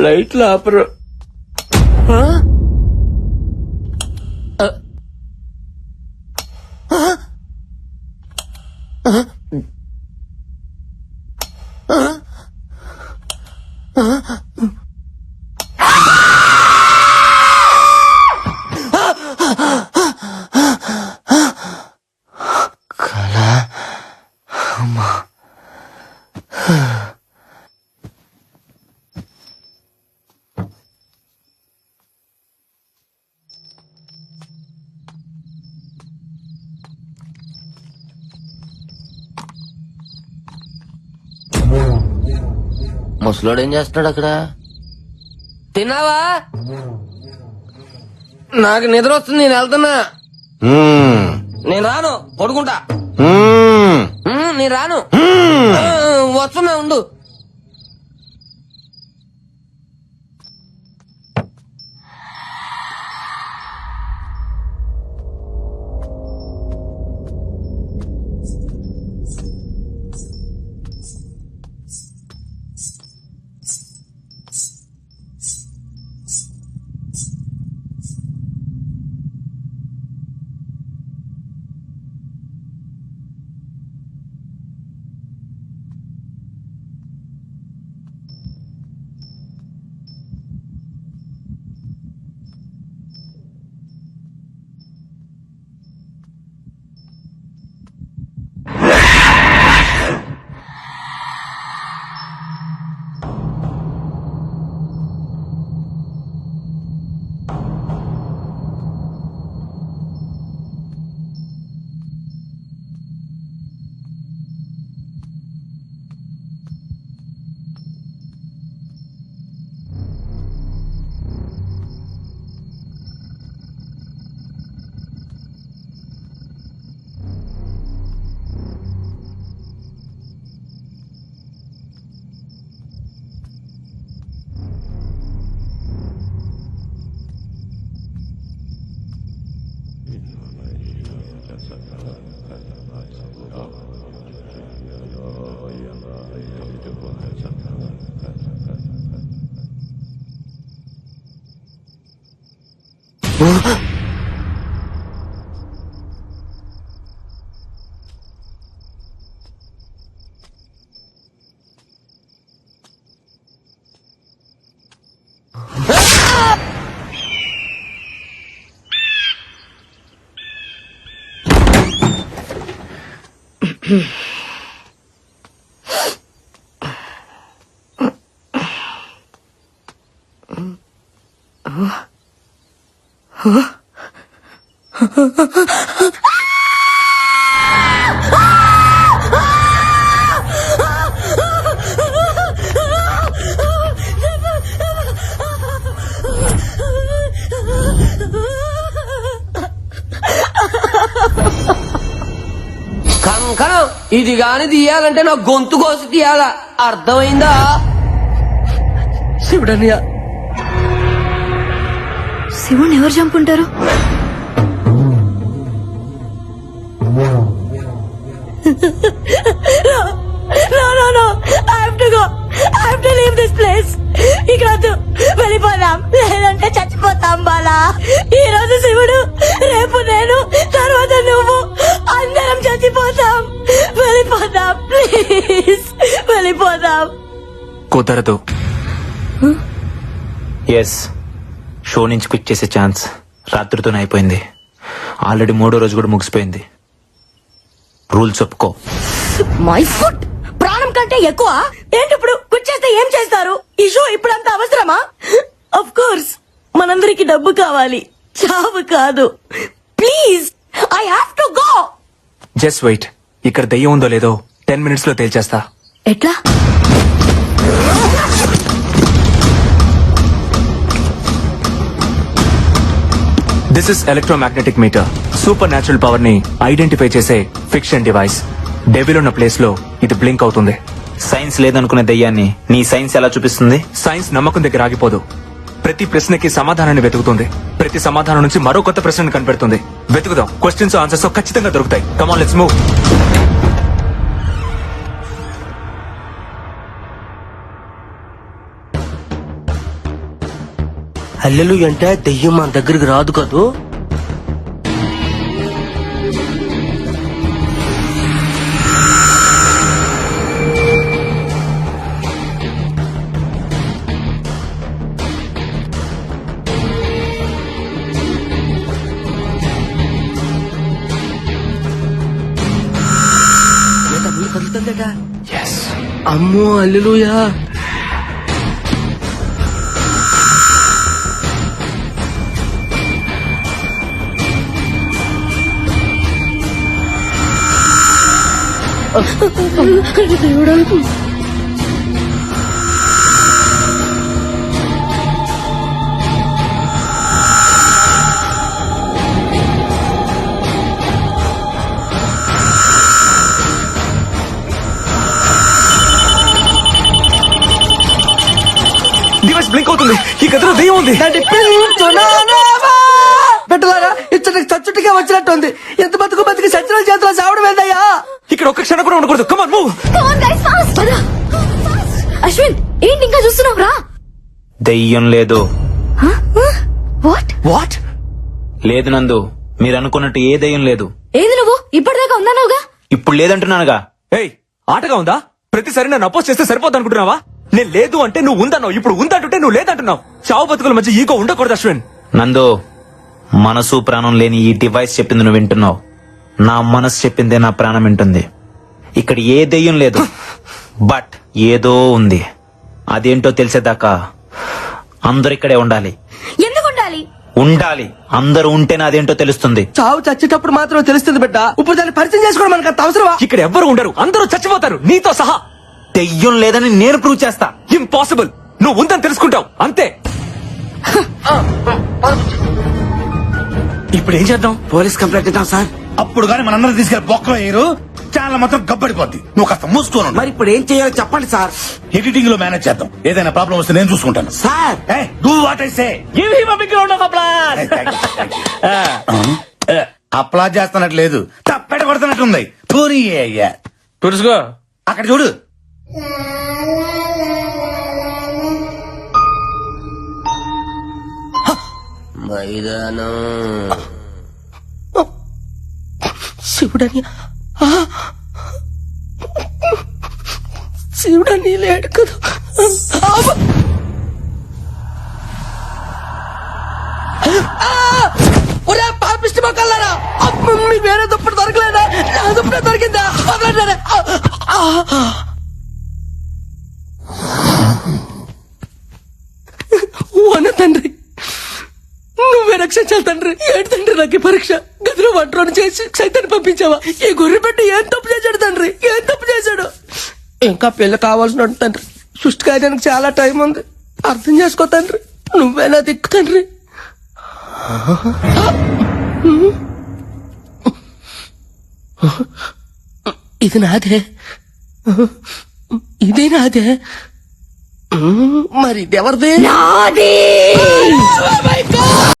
లైట్లు ఆపరు. ముసలోడు ఏం చేస్తున్నాడు అక్కడ? తిన్నావా? నాకు నిద్ర వస్తుంది, నేను వెళ్తున్నా. నేను రాను, పడుకుంటా. నేను రాను, వస్తున్నా, ఉండు. కంకణం ఇది గాని తీయాలంటే నా గొంతు కోసి తీయాలా, అర్థమైందా? శివుడన్నయ్య. శివుని ఎవరు చంపుంటారు? వెళ్ళిపోదాం, లేదంటే చచ్చిపోతాం బాలా. ఈ రోజు శివుడు, రేపు నేను, తర్వాత నువ్వు, అందరం చచ్చిపోతాం. వెళ్ళిపోదాం ప్లీజ్, వెళ్ళిపోదాం. కుదరదు. ఎస్, షో నుంచి క్విట్ చేసే ఛాన్స్ రాత్రితోనే అయిపోయింది. ఆల్రెడీ 3వ రోజు కూడా ముగిసిపోయింది. రూల్స్ ఒప్పుకో. మై ఫుట్ ప్రాణం కంటే ఎక్కువ ఏంటి? ఇప్పుడు క్విట్ చేస్తే ఏం చేస్తారు? ఈ షో ఇప్పుడంత అవసరమా? ఆఫ్ కోర్స్ మనందరికి డబ్బు కావాలి, చావు కాదు. Please, I have to go. Just wait. ఇక్కడ దెయ్యం ఉందో లేదో 10 minutes లో తేల్చేస్తా. ఎట్లా? This is electromagnetic meter. Supernatural power ని ఐడెంటిఫై చేసే ఫిక్షన్ డివైస్. డెవిల్ ఉన్న ప్లేస్ లో ఇది బ్లింక్ అవుతుంది. సైన్స్ లేదనుకునే దయ్యాన్ని నీ సైన్స్ ఎలా చూపిస్తుంది? సైన్స్ నమ్మకం దగ్గర ఆగిపోదు. ప్రతి ప్రశ్నకి సమాధానాన్ని వెతుకుతుంది. ప్రతి సమాధానం నుంచి మరో కొత్త ప్రశ్నను కనిపెడుతుంది. వెతుకుదాం. క్వశ్చన్స్ ఆన్సర్స్ ఖచ్చితంగా దొరుకుతాయి. Come on, let's move. హల్లెలు అంటే దెయ్యం మన దగ్గరికి రాదు కదూ. అమ్మో హల్లెలూయా. డివైస్ బ్లింక్ అవుతుంది. ఈ గదిలో దెయ్యం ఉంది. పెట్టలారా ఇచ్చటికి చచ్చుటిగా వచ్చినట్టుంది. ఎంత బతుకు బతికి సచిన చేతిలో చావడం ఏందయ్యా. ఇక్కడ ఒక్క క్షణం కూడా ఉండకూడదు. Come on move. అశ్విన్ ఏంటి ఇంకా చూస్తున్నావు రా. దెయ్యం లేదు. What what? లేదు నందు, మీరు అనుకున్నట్టు ఏ దెయ్యం లేదు. ఏది నువ్వు ఇప్పటిదాకా ఉన్నావుగా. ఇప్పుడు లేదంటున్నానుగా. ఏయ్, ఆటగా ఉందా? ప్రతిసారి నన్ను అపోజ్ చేస్తే సరిపోద్ది అనుకుంటున్నావా? నేను లేదు అంటే నువ్వు ఉందన్నావు, ఇప్పుడు ఉందంటుంటే నువ్వు లేదంటున్నావు. చావు బతుకుల మధ్య ఈగో ఉండకూడదు అశ్విన్. నందు, మనసు ప్రాణం లేని ఈ డివైస్ చెప్పింది నువ్వు వింటున్నావు. నా మనసు చెప్పిందే నా ప్రాణం వింటుంది. ఇక్కడ ఏ దెయ్యం లేదు, బట్ ఏదో ఉంది. అదేంటో తెలిసేదాకా అందరు ఇక్కడే ఉండాలి. ఎందుకు ఉండాలి? ఉండాలి. అందరూ ఉంటేనే అదేంటో తెలుస్తుంది. చావు చచ్చేటప్పుడు మాత్రం తెలుస్తుంది బిడ్డ. ఇప్పుడు దాన్ని పరిచయం చేసుకోవడం మనకు అంత అవసరమా? ఇక్కడ ఎవ్వరు ఉండరు, అందరూ చచ్చిపోతారు నీతో సహా. దెయ్యం లేదని నేను ప్రూవ్ చేస్తా. ఇంపాసిబుల్. నువ్వు ఉందని తెలుసుకుంటావు అంతే. ఇప్పుడు ఏం చేద్దాం? పోలీస్ కంప్లైంట్ ఇద్దాం సార్. అప్పుడు గాని మనందరూ తీసుకెళ్లి బొక్కలో వేయరు, ఛానల్ మొత్తం గబ్బడిపోద్ది. నువ్వు కాస్త మూసుకోను. మరి ఇప్పుడు ఏం చేయాలో చెప్పండి సార్. ఎడిటింగ్ లో మేనేజ్ చేద్దాం. ఏదైనా ప్రాబ్లం వస్తే నేను చూసుకుంటాను. Sir do what I say. Applause చేస్తున్నట్టు లేదు, తప్పెట కొడుతున్నట్టుంది. పోనీ అయ్యా తుడుచుకో. అక్కడ చూడు. మైదానం శివుడని శివుడని లేడు కదా. ఒరే పాపిష్టి మొక్కలారా, మీ వేరే దుప్పటి దొరకలేదా? నా దుప్పటి దొరికిందా? వదలండి. వన తండ్రి, నువ్వే రక్షించాలి తండ్రి. ఏంటి తండ్రి నాకు పరీక్ష? గదిలో వంటలను చేసి సైతాన్ని పంపించావా? ఈ గొర్రె పెట్టి ఏం తప్పు చేశాడు తండ్రి? ఏం తప్పు చేశాడు? ఇంకా పెళ్లి కావాల్సిన తండ్రి. సృష్టి కార్యానికి చాలా టైం ఉంది, అర్థం చేసుకో తండ్రి. నువ్వేనా దిక్కు తండ్రి. ఇది నాదే, ఇదే నాదే. మరి ఇది ఎవరిది? నాది. Oh my God!